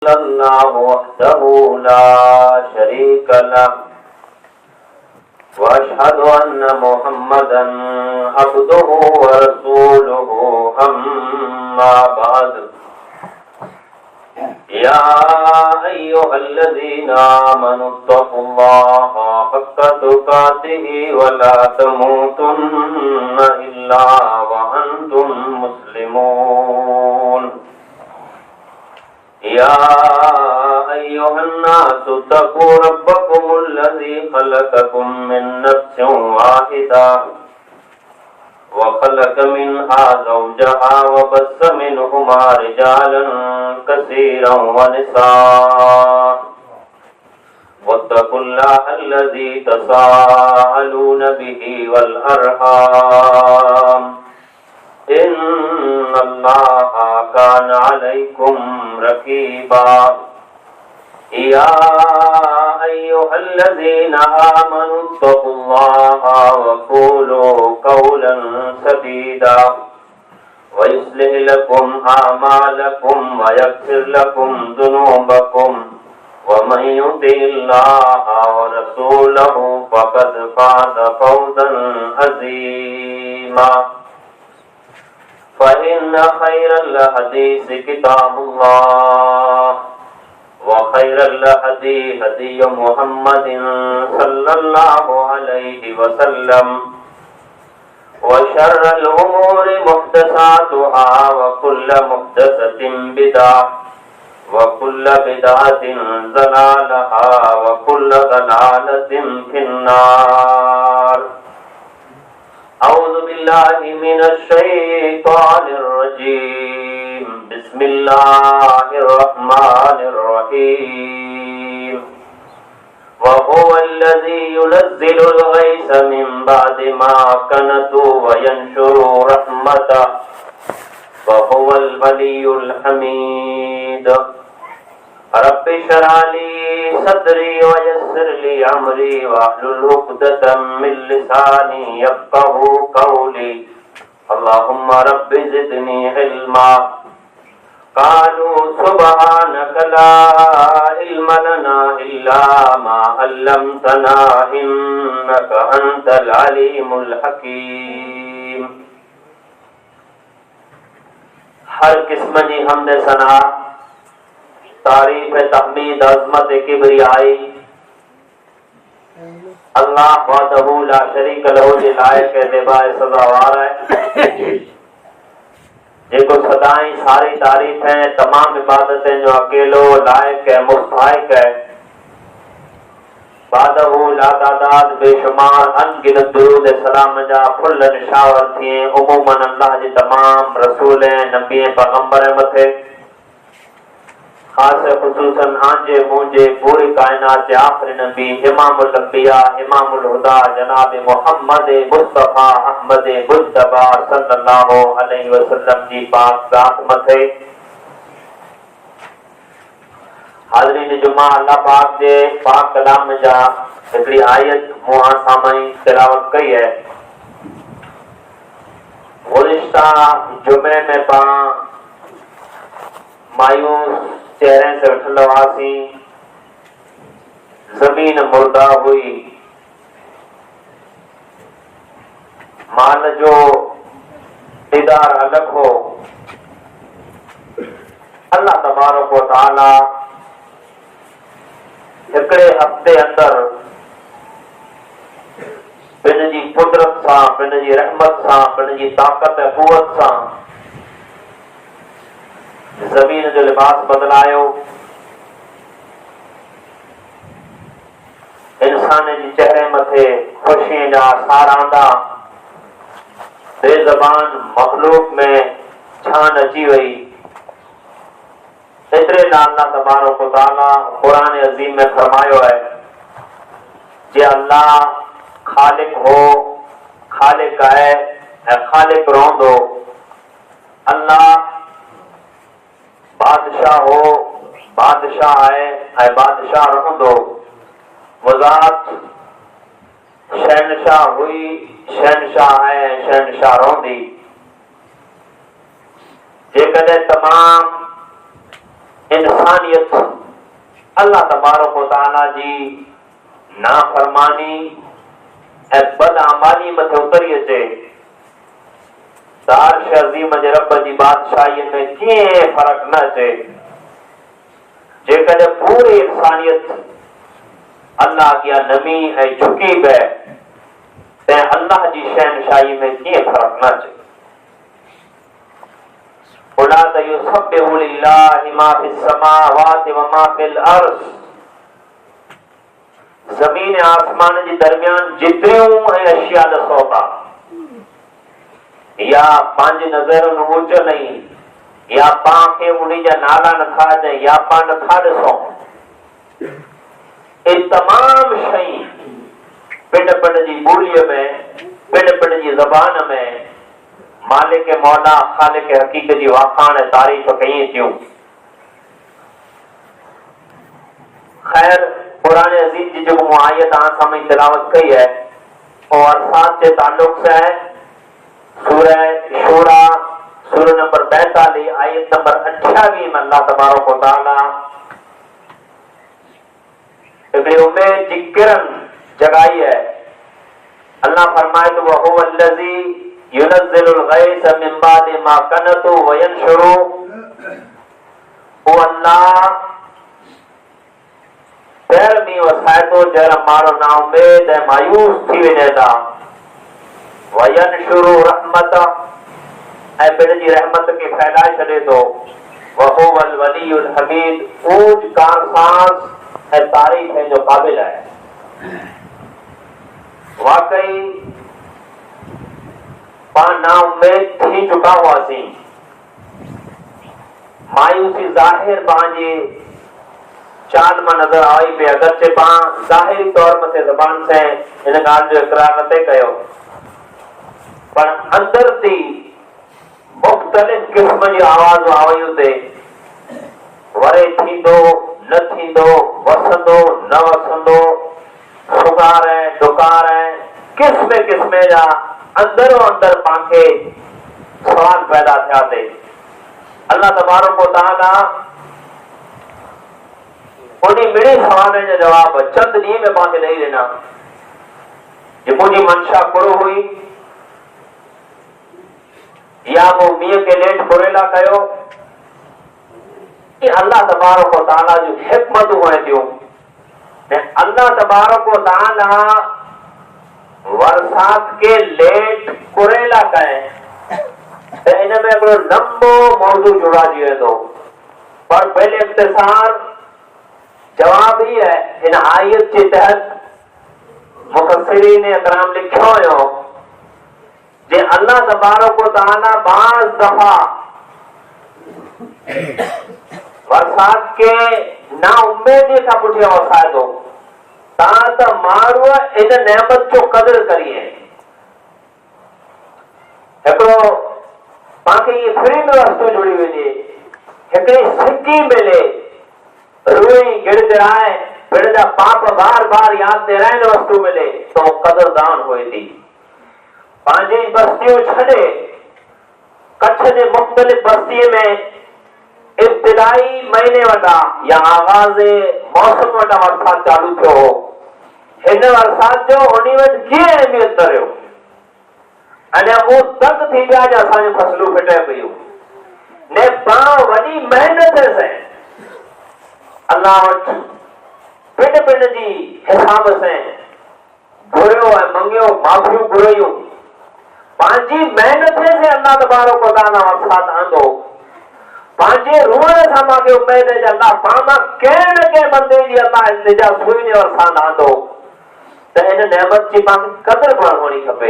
अल्लाह वहदहु ला शरीक लह व अशहदु अन्न मुहम्मदन अब्दुहु व रसूलुहु अम्मा बाद या अय्युहल्लज़ीना आमनुत्तक़ुल्लाहा हक़्क़ तुक़ातिही व ला तमूतुन्ना इल्ला व अंतुम मुस्लिमून। या अय्युहन्नासु तक़ू रब्बकुमुल्लज़ी ख़लक़कुम मिन नफ़्सिन वाहिदा व ख़लक़ मिन्हा ज़ौजहा व बस्स मिनहुमा रिजालन कसीरन व निसाअ वत्तक़ुल्लाहल्लज़ी तसाअलून बिही वल अर्हाम इन्नल्लाहा कान अलैकुम रकीबा। या अय्युहल्लज़ीना आमनुत्तक़ुल्लाहा व क़ूलू क़ौलन सदीदा व युस्लिह लकुम आमालकुम व यग़फ़िर लकुम ज़ुनूबकुम व मन युतिइल्लाहा व रसूलहु फ़क़द फ़ाज़ फ़ौज़न अज़ीमा। फ़इन्न ख़ैरल हदीस किताबुल्लाह व खैरल हदी हदी मुहम्मदिन सल्लल्लाहु अलैहि वसल्लम व शर्रल उमूरि मुहदसातुहा व कुल्ल मुहदसतिन बिदअह व कुल्ल बिदअतिन ज़लालहा व कुल्ल ज़लालतिन फिन्नार। अऊज़ु बिल्लाहि मिनश शैतानिर रजीम। बिस्मिल्लाहिर रहमानिर रहीम। व हुवल्लज़ी युनज़्ज़िलुल गैस मिन बअदि मा क़नतू व यंशुरु रहमतह व हुवल वलियुल हमीद। रब्बि इश्रह ली सदरी व यस्सिर ली अमरी वहलुल उक़दतम मिन लिसानी यफ़क़हू क़ौली। अल्लाहुम्मा रब्बि ज़िदनी इल्मा। क़ालू सुब्हानक ला इल्म लना इल्ला मा अल्लमतना इन्नक अंतल अलीमुल हकीम। हर किस्म जी हमद सना तारीफ तहमीद अज़मत किबरियाई अल्लाह वहदहु ला शरीक लहु जे लायक ज़िबाए सज़ावार है। जेको सदाई सारी तारीफ है तमाम इबादतें जो अकेलो लायक है मुस्तहिक है। वहदहु ला तादाद बेशुमार अनगिनत दुरूद सलाम जा फुल निशावर थिए उमूमन अल्लाह जे तमाम रसूल नबी पैगंबर मथे खास खुसूसन आंजे मुंजे पूरी कायनात के आखिरी नबी इमामुल अंबिया इमामुल हुदा जनाब मोहम्मद मुस्तफा अहमद मुज्तबा सल्लल्लाहु अलैहि वसल्लम जी पाक ज़ात मथे। हाज़रीन जुमा अल्लाह पाक जे पाक कलाम जा हिकड़ी आयत मुआ सामई तिलावत कई है। गुज़िश्ता जुमे में पा मायूस चेहरे से उठल वासी जमीन मुर्दा हुई माल जो दीदार अलग हो। अल्लाह तबारक व तआला हिकड़े हफ्ते अंदर बिन जी कुदरत सां बिन जी रहमत सां बिन जी ताकत ऐं कुवत सां ज़मीन जो लिबास बदलायो। इंसान जी चेहरे मथे खुशी जा सारांदा बेज़बान मखलूक में छान अची वई। एतिरे अल्लाह तबारक व तआला कुरान अज़ीम में फरमायो है जे अल्लाह खालिक हो खालिक है ऐं खालिक रहंदो। अल्लाह बादशाह हो बादशाह है ऐं बादशाह रहंदो। वज़ात शहनशाह हुई शहनशाह है शहनशाह रहंदी। जेकॾहिं तमाम इंसानियत अल्लाह तबारक व तआला जी नाफरमानी ऐं बदअमाली मथे उतरी अचे त अर्श अज़ीम जे रब जी बादशाही में कीअं फर्क़ न अचे। जेकॾहिं पूरी इंसानियत अल्लाह अॻियां नमी ऐं झुकी पए त अल्लाह जी शहनशाही में कीअं फर्क़ न अचे। उला त युसब्बिहु लिल्लाहि मा फिस समावाति व मा फिल अर्ज़। ज़मीन ऐं आसमान जे दरमियान जेतिरियूं ऐं अशिया ॾिसो था या पंहिंजी नज़र में हुजो नहीं या पां खे उन्हीं जा नाला नथा अचनि या पां नथा ॾिसूं ये तमाम शयूं पिंड पिंड जी ॿोलीअ में पिंड पिंड जी ज़बान में मालिक मौला ख़ालिक हक़ीक़त जी वाखाण तारीफ़ कई थियूं। ख़ैर कुरान अज़ीज़ जी जो आयत सां तिलावत कई है वो अरसात के ताल्लुक से है। सूरह शूरा सूरह नंबर 42 आयत नंबर 28 में अल्लाह तबारक व तआला इब्ने उम्मेद जी किरण जगाई है। अल्लाह फरमाए तो वह हुवल्लज़ी युनज़्ज़िलुल गैस मिन बादि मा कनतु व यनशुरु। वो अल्लाह पैर में वसाए तो जर मारो ना उम्मीद है मायूस थी वञे था व यनशुरु रहमत ऐं पिण जी रहमत के फैलाए छॾे थो। व हुवल वलीयुल हमीद ऊज कारसाज़ ऐं तारीफ़ जो क़ाबिल है। वाकई पां ना उम्मीद थी चुका हुआसीं। मायूसी ज़ाहिर पंहिंजे चाल में नज़र आई पे अगरचे पां ज़ाहिरी तौर मथे ज़बान से इन ॻाल्हि जो इक़रार नथे कयो पर अंदर थी मुख़्तलिफ़ क़िस्म जी आवाज़ आवायूं थे वरे थींदो न थींदो वसंदो न वसंदो सुगार है डुकार है किस्म किस्म जा अंदरो अंदर पांखे सवाल पैदा थिया थे। अल्लाह तबारक व तआला उन्हीं मिड़े सवाल जो जवाब चंद ॾींहं में पांखे ॾेई ॾिना। जो मुंहिंजी मंशा कुरो हुई या वो मींहं के लेट कुरेला कयो कि अल्लाह तबारक व तआला जो हिकमतूं हुअण थियूं। अल्लाह तबारक व तआला बरसात के लेट कुरेला करें तो इनमें हिकिड़ो लंबो मौजू जुड़ाजी वेंदो पर पहले इख्तिसार जवाब ही है। इन आयत के तहत मुफस्सिरीन इकराम लिखियो हुयो जे अल्लाह तबारक व तआला बाज़ दफ़ा बरसात के ना उम्मीदी का पुठियां वसाए थो त माण्हू इन नेमत जो कदर करिए। हिकिड़ो पांखे ये फ्री में वस्तु जुड़ी वञे हिकिड़ी सिक्की मिले रुई गिड़गिड़ाए पिण जा पाप बार बार याद दिलाइण वस्तु मिले तो कदरदान हुए थी। पंहिंजी बस्तियों छॾे कच्छ जे मुख़्तलिफ़ बस्तीअ में इब्तिदाई महीने वटा या आगाज़ मौसम वटा बरसात चालू थियो हो। हिन बरसात जो उन्हीं वटि कीअं अहमियत न रहियो अने वो तक थी विया जो असांजी फसलूं फिटे पियूं ने पाण वॾी महिनत से अल्लाह वटि पिंड पिंड जी हिसाब से घुरियो ऐं मंगियो माफ़ियूं घुरायूं पंहिंजी महिनत से अल्लाह तबारक व तआला बरसात आंदो पंहिंजे रूहण सां मूंखे उमेद है अल्लाह पाण मां कंहिं न कंहिं बंदे जी अल्लाह इल्तिजा सुई ने बरसात आंदो त इन नेमत जी पाण कदर पण हुअणी खपे।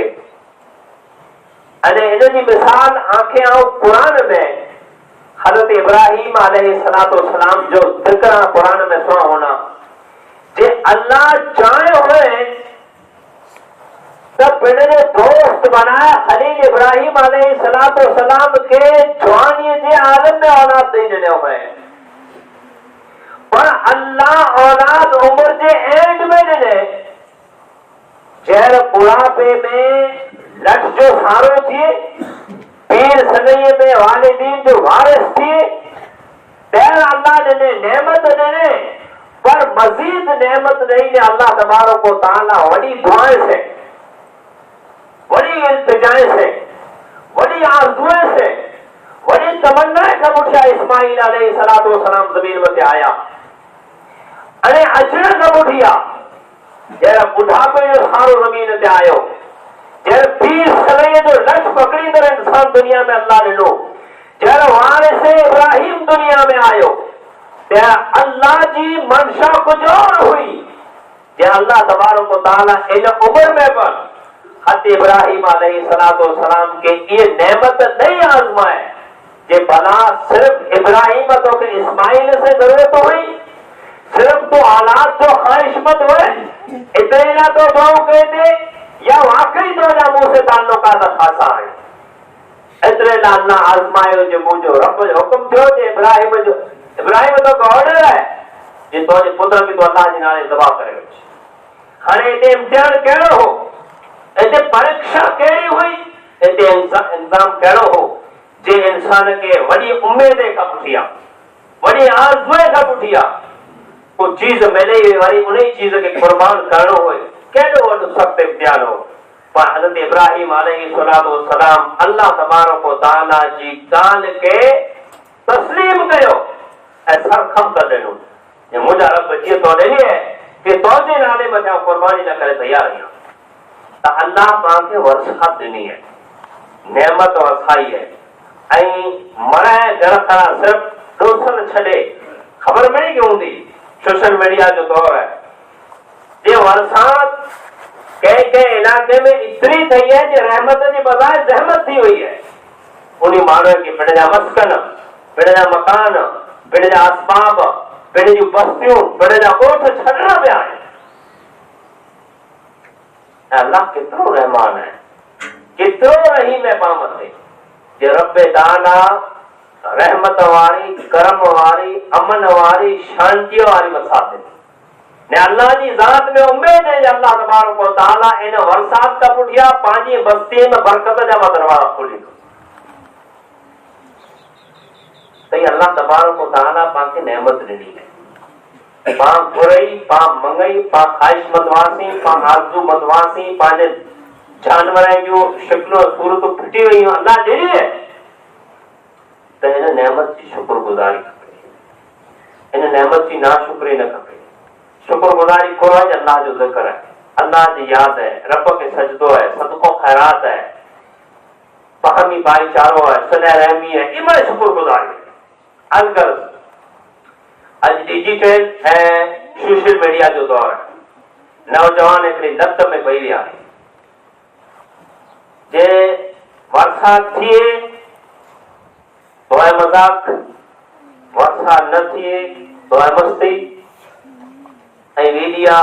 अने इन जी मिसाल आंखें आऊं कुरान में हज़रत इब्राहिम अलैहिस्सलाम जो ज़िक्र कुरान में सुना होना जे अल्लाह चाहे हुए तब पिण जो दोस्त बनाया खलील इब्राहिम अलैहिस्सलाम के जवानी जे आलम में औलाद ॾेई ॾिनो है पर अल्लाह औलाद उम्र जे एंड में ॾिने जहर बुढ़ापे में लठ जो सहारो थिए पीर सनईअ में वालिदीन जो वारिस थिए तैर अल्लाह ने नेमत ने पर मजीद नेमत नहीं ने अल्लाह तबारक व तआला वड़ी दुआएं से, वड़ी इल्तिजाएं से, वड़ी आरज़ुएं से, वड़ी तमन्नाएं का मुठिया इस्माइल अलैहिस्सलातु वस्सलाम ज़मीन में आया अने अचण का मुठिया जरा बुढ़ापे जो सारो ज़मीन ते आयो, जरा 20 सलई जो लठ पकड़ी तर इंसान दुनिया में अल्लाह ने लो, जरा वारिस इब्राहिम दुनिया में आयो, त्या अल्लाह जी मनशा कुछ और हुई, जे अल्लाह तबारक व तआला इन उम्र में पर हज़रत इब्राहिम अलैहिस्सलातु वस्सलाम के ये नेमत नहीं आजमाए, जे भला सिर्फ इब्राहिम तो के इस्माइल से जरूरत हुई, सिर्फ तो हालात जो ख्वाहिशमंद हुए इतने ना तो दो कहते या वाकई तो ना मुंह से ताल्लुकात खासा है, इतने ना अल्लाह आजमायो जो मुझो रब जो हुक्म थियो जे इब्राहिम तो ऑर्डर है जे तो जे पुत्र की तो अल्लाह जी नाले दबा करे हरे ते इम्तिहान केड़ो हो, इते परीक्षा केड़ी हुई, इते इंसान केड़ो हो जे इंसान के वडी उम्मीद का पुठिया, वडी आरज़ू का पुठिया को चीज मिले वरी उन्हीं चीज के कुर्बान करणो हो, केड़ो वडो सख्त इम्तिहान हो। पर हज़रत इब्राहिम अलैहिस्सलातु वस्सलाम अल्लाह तबारक व तआला जी काल के तस्लीम कयो ऐं सर खम कर ॾिनो, जे मुंहिंजा रब जीअं तो ॾिनी है कि तोजे नाले मथां कुर्बानी न करे तैयार आहियां, त अल्लाह तव्हांखे वरसात ॾिनी है, नेमत वसाई है, ऐं मराए घर खां सिर्फ डोसल छॾे ख़बर मिली की हूंदी सोशल मीडिया जो दौर है, ये बरसात कई इलाके में इतनी थी है जो रहमत की बजाय जहमत थी हुई है, उन्हीं मानव की पिण जा मस्कन, पिण जा मकान, पिण जा असबाब, पिण जी बस्तियों, पिण जा ॻोठ छॾणा पिया आहिनि। अल्लाह केतिरो रहमान है, केतिरो रहीम है पाण ते, जे रब ताला रहमत वारी, करम वारी, अमन वारी, शांति वारी वसात ने अल्लाह जी जात में उम्मीद है अल्लाह तबारक व तआला इन वरसात का पुठिया पांजी बस्ती में बरकत जा दरवाजा खोली तो अल्लाह तबारक व तआला पाके नेमत ॾिनी है, पा घुरई, पा मंगई, पा ख्वाहिश मतवासी, पा आरज़ू मतवासी, पांजे जानवर जो शक्लो सूरत फिटी हुई अल्लाह ॾिनी है, तो इन नेमत की शुक्रगुजारी खपे, इन नेमत की नाशुक्री न खपे। शुक्रगुजारी को है अल्लाह जो जिक्र है, अल्लाह जी याद है, रब के सजदो है, सदको खैरात है, बाहमी भाईचारो है, सलाह रहमी है, इमा शुक्रगुजारी है। अगर आज डिजिटल है सोशल मीडिया जो दौर है, नौजवान एक लत में पई विया जे बरसात थिए तो है मजाक, वर्षा न थिए तो है मस्ती, वीडिया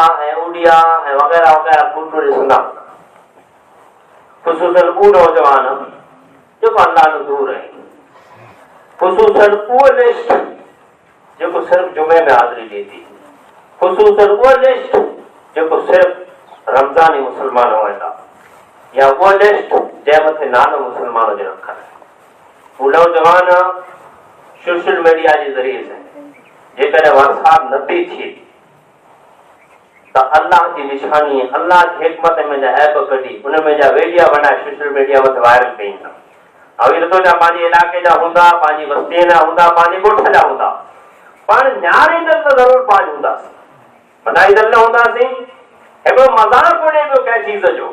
उडिया वगैरह वगैरह फोटो ॾिसंदा, ख़ुसूसन वो नौजवान जो अल्लाह को दूर है, ख़ुसूसन वो लिस्ट जो सिर्फ जुमे में हाज़िरी ॾींदी, ख़ुसूसन वो लिस्ट जो सिर्फ रमज़ानी मुसलमान वेंदा, या वो लिस्ट जंहिं मथे नालो मुसलमान जो रखल है, वो नौजवान सोशल मीडिया के ज़रिए से जेकॾहिं बरसात नथी थिए तो अल्लाह की निशानी, अल्लाह की हिकमत में जा ऐप कढी उनमें जा वीडियो बनाए सोशल मीडिया में वायरल कई था। अभी तो जा पांजी इलाके जा हुंदा, पांजी बस्ती जा हुंदा, पांजी ॻोठ जा हुंदा, पर न्यारींदड़ तो जरूर पांच हुंदासीं, बनाईंदड़ न हुंदासीं, हिकिड़ो मज़ाक उड़े पियो कंहिं चीज़ जो,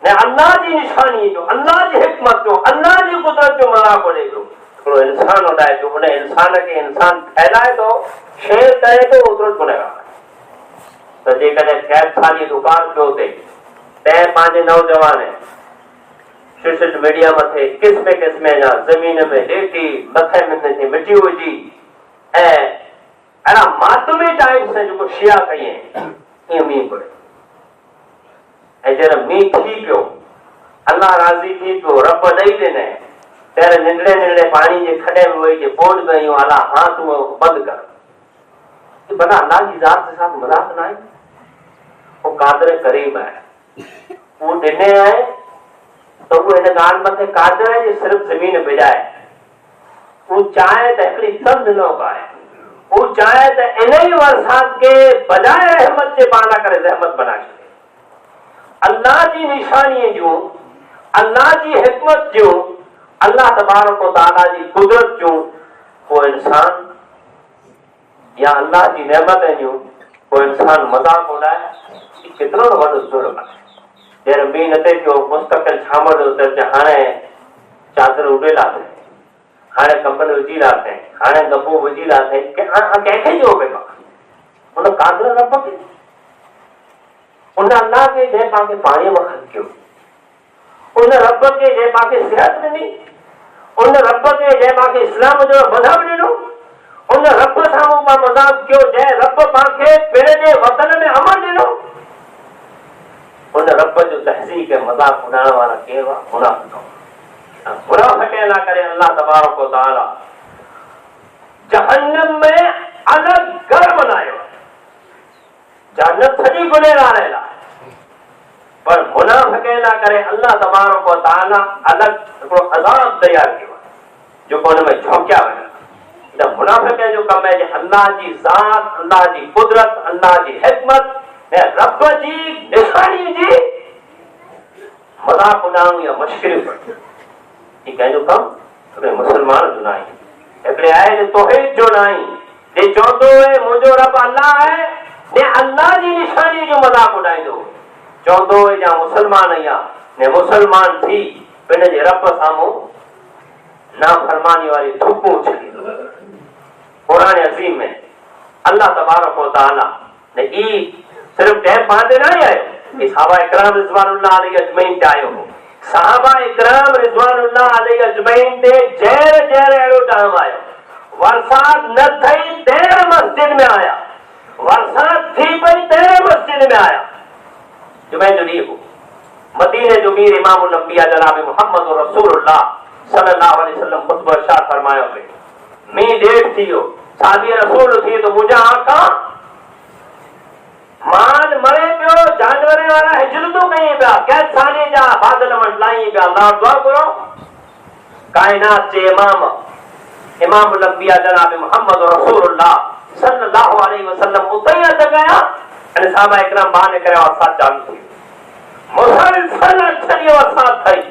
न अल्लाह जी निशानी जो, अल्लाह जी हिकमत जो, अल्लाह जी कुदरत जो मज़ाक उड़े पियो। हिकिड़ो इंसान उड़ाए पियो, उन इंसान के इंसान फैलाए तो शेर करे तो ओतिरो गुनहगार। तो जेकॾहिं कैद खाली दुकान पियो थिए तंहिं पंहिंजे नौजवान सोशल मीडिया मथे क़िस्म क़िस्म जा ज़मीन में लेटी मथे में मिटी हुजी ऐं अहिड़ा मातमी टाइप से जेको शिया कई ईअं मींहुं पए, ऐं जॾहिं मींहुं थी पियो, अल्लाह राज़ी थी पियो, रब ॾेई ॾिनई, ત્યારે निंडड़े निंडड़े पानी जे खॾे में वही जे बोझ में यूं अल्लाह हाथ वो बंद कर, कि भला अल्लाह की जात के साथ मजाक ना है, वो कादर करीम है, वो ॾिने आहे तो वो इन ॻाल्हि मथे कादर है जो सिर्फ ज़मीन भिॼाए, वो चाहे त हिकिड़ी तंद न उगाए, वो चाहे त इन ई वरसात के बजाय रहमत जे पाना करे रहमत बना छॾे। अल्लाह जी निशानीअ जूं, अल्लाह जी हिकमत जूं, अल्लाह तबारक व तआला जी कुदरत जूं को इंसान या अल्लाह जी नेमत जूं को इंसान मज़ाक उड़ाए, केतिरो न वॾो जुर्म आहे। जंहिं मींहुं न थिए पियो मुस्तक़िल छांव ॾियो त हाणे चादर उॾेला थिए, हाणे कंबल विझी रहा थे, हाणे गबो विझी रहा थे, कंहिंखे जो पियो आहे उन कादर रब खे, उन अल्लाह खे जंहिं पाण पाणीअ में ख़लकियो, उन रब खे जंहिं पाण सिहत ॾिनी, उन रब खे जंहिं पाण इस्लाम जो मज़हब ॾिनो, उन रब सां मां मज़ाक कयो जंहिं रब पाण खे पंहिंजे वतन में अमन ॾिनो, उन रब जो तहज़ीक ऐं मज़ाक उॾाइण वारा केरु हुआ? मुनाफ़िक़। मुनाफ़िक़ ना करे अल्लाह तबारक व तआला जहन्नम में अलग घर बनायो। जन्नत सॼी गुनहगार है, पर मुनाफ़िक़ ना करे अल्लाह तबारक व तआला अलग हिकिड़ो अज़ाब तैयार कयो जेको हुन में झोंकिया वञनि। त मुनाफ़िक़ जो कम है अल्लाह जी ज़ात, अल्लाह जी कुदरत, अल्लाह जी हिकमत ऐं रब जी निशानी जी मज़ाक उॾाइणु या मश्किरियूं करणु, ही कंहिंजो कमु हिकिड़े मुस्लमान जो न आहे। हिकिड़े आहे तौहीद जो न आहे, जे चवंदो आहे मुंहिंजो रब अल्लाह आहे, ने अल्लाह जी निशानी जो मज़ाक उॾाईंदो, चवंदो आहे या मुस्लमान या ने मुस्लमान थी पंहिंजे रब साम्हूं नाफरमानी वारी थूकूं छॾींदो। क़ुरान अज़ीम में अल्लाह तबारक व तआला ने ई सिर्फ टाइम पाते ना आयो, ये सहाबा इकराम रिज़वानुल्लाह अलैहि अजमईन ते आयो हो। सहाबा इकराम रिज़वानुल्लाह अलैहि अजमईन ते जहर जहर अहिड़ो टाइम आयो, बरसात न थई तेरे मस्जिद में आया, बरसात थी पई तेरे मस्जिद में आया। जुमे जो ॾींहुं हो, मदीने जो मीर इमामुल अंबिया जनाब मुहम्मद रसूलुल्लाह सल्लल्लाहु अलैहि वसल्लम खुतबो इरशाद फरमायो पे मींहुं ॾेढ थी वियो, सादी रसूल थी तो मुंहिंजा आका माल मरे पियो, जानवरे वारा हिजरतूं कई पिया, कैद खाने जा बादल मंडलाई पिया, अल्लाह दुआ करो कायनात जे इमामुल अंबिया जनाब मुहम्मद रसूलुल्लाह सल्लल्लाहु अलैहि वसल्लम उतैया त गया अने सहाबा इकराम बहाने करे वरसात चालू थी, मुसलसल अछड़ी वरसात थई।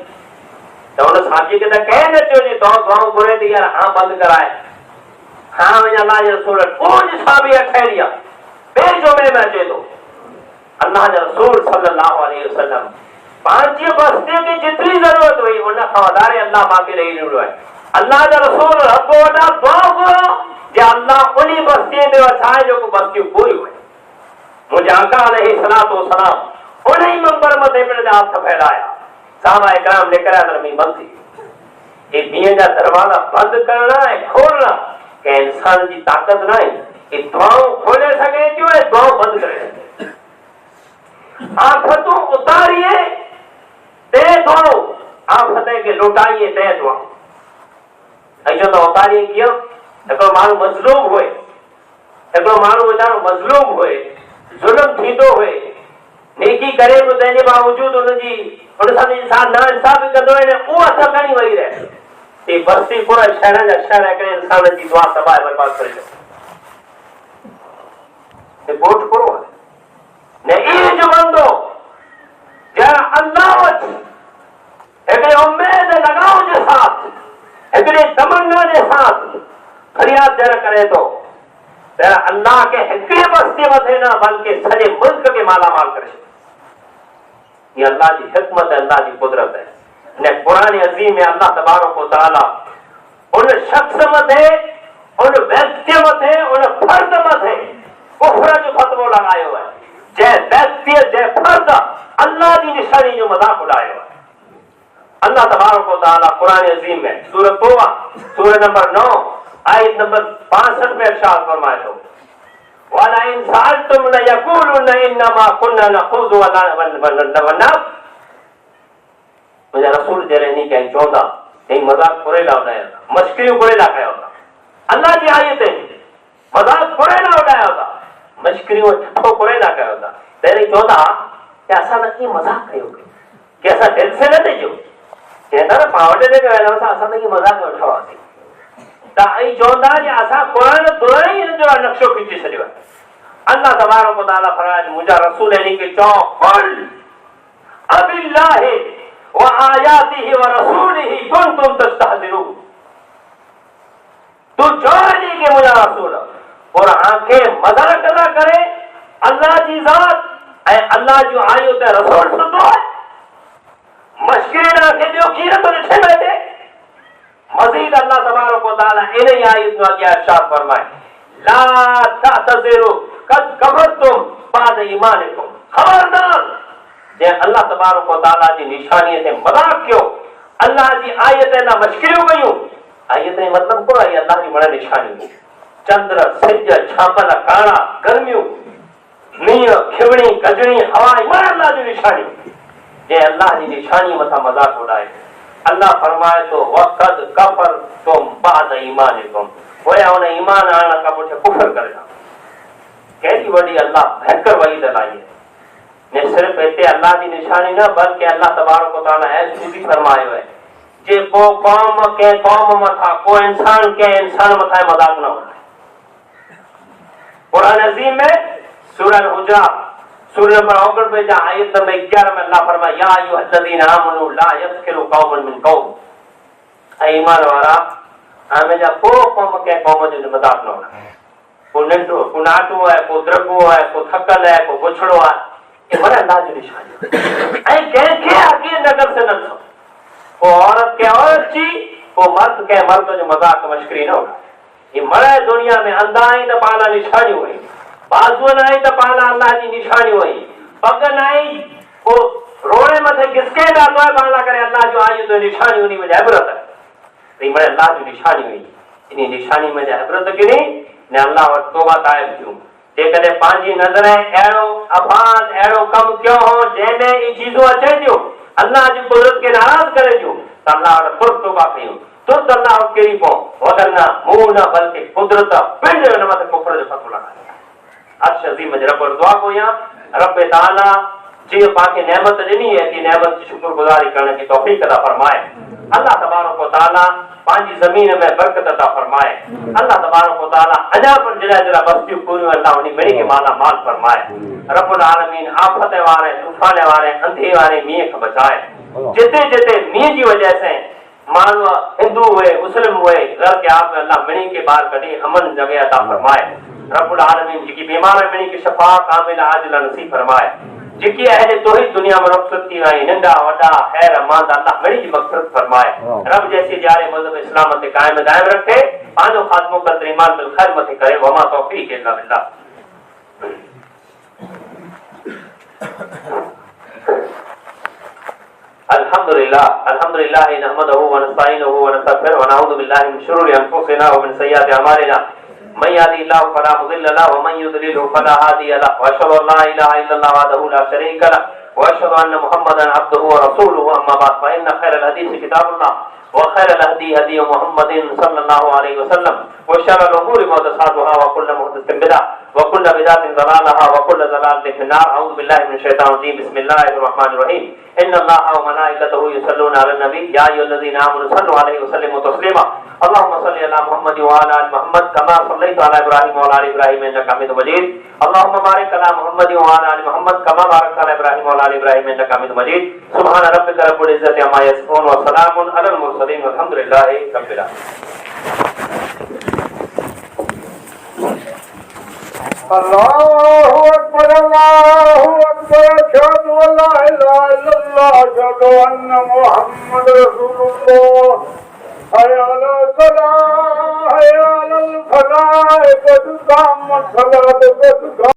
त उन साथी के त कह न थियो जी दुआऊं घुरे थी यार, हां बंद कराए, हां वञा अल्लाह जे रसूल कोई साहबी ठहरिया बेजो में अचे थो। अल्लाह जा रसूल सल्लल्लाहु अलैहि वसल्लम पांच बस्ते की जितनी जरूरत हुई उन खां वधारे अल्लाह बाक़ी रही ॾिनो आहे। अल्लाह जा रसूल रब वॾा दुआ करो जे अल्लाह उन बस्ती में वसाए जेको बस्तियूं पूरी हुई। मुंहिंजे आका अलैहि सलातो वसलाम उन ई मंबर मथे पंहिंजा हथ फैलाया, सहाबा इकराम निकिरिया त मींहुं बंदि थी वियो। ये मींहं जा दरवाजा बंदि करणा ऐं खोलणा कंहिं इंसान जी ताक़त न आहे, ये दुआऊं खोले सघे थियूं ऐं दुआऊं बंदि करे सघे। आफतूं उतारिए ते दुआऊं, आफत खे लुटाइए ते दुआऊं। ऐं चवंदा उतारिए कीअं? हिकिड़ो माण्हू मज़लूम हुए, हिकिड़ो माण्हू वीचारो मज़लूम हुए, ज़ुल्म थींदो हुए, नेकी करे बि तंहिंजे बावजूद उनजी उन सां नाइंसाफ़ी कंदो आहे, उहो हथ खणी वेही रहे ते बस्ती पूरा शहर जा शहर हिकिड़े इंसान जी दुआ तबाह बर्बाद करे छॾे। ॻोठ पूरो आहे ने ईद बंदो जरा अल्लाह वटि हिकिड़े उम्मीद लगाव जे साथ, हिकिड़े तमन्ना जे साथ फरियाद जर करे थो त अल्लाह के हिकिड़े बस्ती मथे न बल्कि सॼे मुल्क के मालामाल करे छॾे। ये अल्लाह जी हिकमत है, अल्लाह जी कुदरत है। ने कुरान अज़ीम में अल्लाह तबारक व तआला उन शख्स मथे, उन व्यक्ति मथे, उन फर्द मथे कुफ्र जो फतवो लगायो है, जंहिं व्यक्ति जंहिं फर्द अल्लाह जी निशानी जो मज़ाक उड़ायो है। अल्लाह तबारक व तआला कुरान अज़ीम में सूरह तौबा सूरह नंबर 9 आयत नंबर 65 में इरशाद फरमाए थो वाला इन सअलतुम लयक़ूलुन इन्नमा कुन्ना नख़ूज़ु व नलअब। मुंहिंजा रसूल जॾहिं नी कंहिं चवंदा कई मज़ाक कुरेला उॾाया था, मश्किरियूं कुरेला कया था, अल्लाह जी आयत मज़ाक कुरेला उॾाया था, मश्किरियूं ठठो कुरेला कया था, तॾहिं चवंदा कि असां त कीअं मज़ाक कयो कि असां दिलि से न ॾिजो, चवंदा न पाण वटि असां त कीअं मज़ाक वठो हुआसीं। त आई चवंदा जे असां क़ुरान तुरंत ई इन जो नक्शो खींचे छॾियो आहे। अल्लाह तबारक व तआला फरमाए मुंहिंजा रसूल इन खे चओ कुल अबिल्लाहि व आयातिहि व रसूलिहि कुंतुम तस्तहज़िरून। तू चओ इन खे मुंहिंजा रसूल क़ुरान खे मज़ाक न करे, अल्लाह जी ज़ात ऐं अल्लाह जो आयो त रसूल सुठो आहे, मश्किल न खे ॾियो कीअं थो ॾिठे वेठे। मज़ीद अल्लाह तबारक व तआला इन ई आयत में अॻियां इरशाद फरमाए ला तअतज़िरू कद कफरतुम बाद ईमानिकुम। खबरदार जे अल्लाह तबारक व तआला जी निशानी ते मज़ाक कयो, अल्लाह जी आयत ना मश्किलियूं कयूं। आयत जो मतलब को आहे अल्लाह जी वण निशानी, चंद्र सिज छापल काड़ा गर्मियूं मींहुं खिवणी गजणी हवा वण अल्लाह जी निशानी। जे अल्लाह जी निशानी मथा मज़ाक उड़ाए अल्लाह फरमाए तो वक़द कफरतुम बाद ईमानिकुम, पोयां उन ईमान आणण खां पोइ कुफर करे था। केॾी वॾी अल्लाह भयंकर वईद लाई है। ने सिर्फ हिते अल्लाह जी निशानी न बल्कि अल्लाह तबारक व तआला ऐं भी फरमायो है जे को कौम के कौम मथा को इंसान के इंसान मथा मज़ाक न उड़ाए। कुरान अज़ीम में सूरह हुजरात सूरह नंबर 59 पे जा आयत नंबर 11 में अल्लाह फरमाया या अय्युहल्लज़ीना आमनू ला यस्खिरु कौमुन मिन कौम। ऐ ईमान वारा हमें को कौम के कौम जो मज़ाक न उड़ाए। को नंढो को नाटो है, को द्रगो है, को थकल है, को बुछड़ो है, ये वण अल्लाह जी निशानी। ऐं कंहिंखे अॻे नज़र से न थो, को औरत के औरत जी, को मर्द के मर्द जो मज़ाक मश्करी न उड़ाए। ये मरे दुनिया में अंधा आई त पाला निशानी हुई, बाज़ू न आई त पाला अल्लाह जी निशानी हुई, पग न आई को रोड़े मथे घिसके न तो पाला करे अल्लाह जो आई तो निशानी उन्हीं में इबरत है। ये मरे अल्लाह जी निशानी हुई, इन निशानी में इबरत किनी ने अल्लाह वटि तौबा ताइब थियूं। जेकॾहिं पंहिंजी नज़र अहिड़ो अफ़ाल अहिड़ो कमु कयो हो जंहिंमें ई चीज़ूं अचनि थियूं अल्लाह जी कुदरत खे नाराज़ करे थियूं त अल्लाह वटि तुरत तौबा कयूं, तुरत अल्लाह वटि किरी पऊं, वरना मुंहुं न बल्कि कुदरत पिंड हुन मथे कुफर जो फतहो लॻाए। अर्श अज़ीम जे रब दुआ कयां रब ताला जीअं पांखे नेमत ॾिनी है कि नेमत जी शुक्रगुज़ारी करण जी तौफ़ीक़ अता फरमाए। अल्लाह तबारक व तआला पंहिंजी ज़मीन में बरकत अता फरमाए। अल्लाह तबारक व तआला अञा पर जरा बस्तियूं पूरियूं अल्लाह उन मिणी खे माला माल फरमाए। रब्बुल आलमीन आफ़त वारे तूफ़ान वारे अंधे वारे मींहं खे बचाए। जिते जिते मींहं जी वजह से माण्हू हिंदू हुए मुस्लिम हुए घर के आप अल्लाह मिणी के बाहर कढी अमन जगह अता फरमाए। रब्बुल आलमीन जेकी बीमार मिणी के शफा कामिल आजिल नसीब फरमाए। जेकी अहले तौहीद दुनिया में रुख़सत थी आई नंढा वॾा ख़ैर मांद अल्लाह मिणी जी मग़फ़िरत फरमाए। रब जैसे जारे मज़हब इस्लाम ते कायम दायम रखे, पांजो ख़ात्मो क़दर ईमान बिल खैर मथे करे। वमा तौफ़ीक़ इल्ला बिल्लाह। अल्हम्दुलिल्लाह नहमदुहु व नस्तईनुहु व नस्तगफिरुहु व नऊज़ु बिल्लाहि मिन शुरूरि अनफुसिना व मिन सय्यिआति अमालिना मन यहदिहिल्लाहु फला मुदिल्ल लहु व मन युद्लिलहु फला हादिय लहु व अशहदु अन ला इलाहा इल्लल्लाह वहदहु ला शरीका लहु व अशहदु अन्ना मुहम्मदन अब्दुहु व रसूलुहु अम्मा बाद फ़इन्न खैरल हदीस किताबुल्लाह व खैरल हदी हदी मुहम्मदिन सल्लल्लाहु अलैहि वसल्लम व शर्रल उमूरि मुहदसातुहा व कुल्लु मुहदसतिन बिदअह व कुल्लु बिदअतिन ज़लालहा व कुल्लु ज़लालतिन फिन्नार। अऊज़ु बिल्लाहि मिनश शैतानिर रजीम। बिस्मिल्लाहिर रहमानिर रहीम। इन्नल्लाहा व मलाइकतहु युसल्लूना अलन नबी या अय्युहल्लज़ीना आमनू सल्लु अलैहि व सल्लिमू तस्लीमा। अल्लाहुम्मा सल्लि अला मुहम्मद व अला आलि मुहम्मद कमा सल्लैता अला इब्राहीम व अला आलि इब्राहीम इन्नका हमीदुम मजीद। अल्लाहुम्मा बारिक अला मुहम्मद व अला आलि मुहम्मद कमा बारकता अला इब्राहीम व अला आलि इब्राहीम इन्नका हमीदुम मजीद। सुब्हान रब्बिका रब्बिल इज्जति अम्मा यसिफून व सलामुन अलल मुरसलीन वल्हम्दुलिल्लाहि रब्बिल आलमीन। अल्लाहु अकबर अशहदु अल्ला इलाहा इल्लल्लाह अशहदु अन्ना मुहम्मद रसूलुल्लाह हय्या अलल सलाह हय्या अलल फलाह कद कामत सलात कद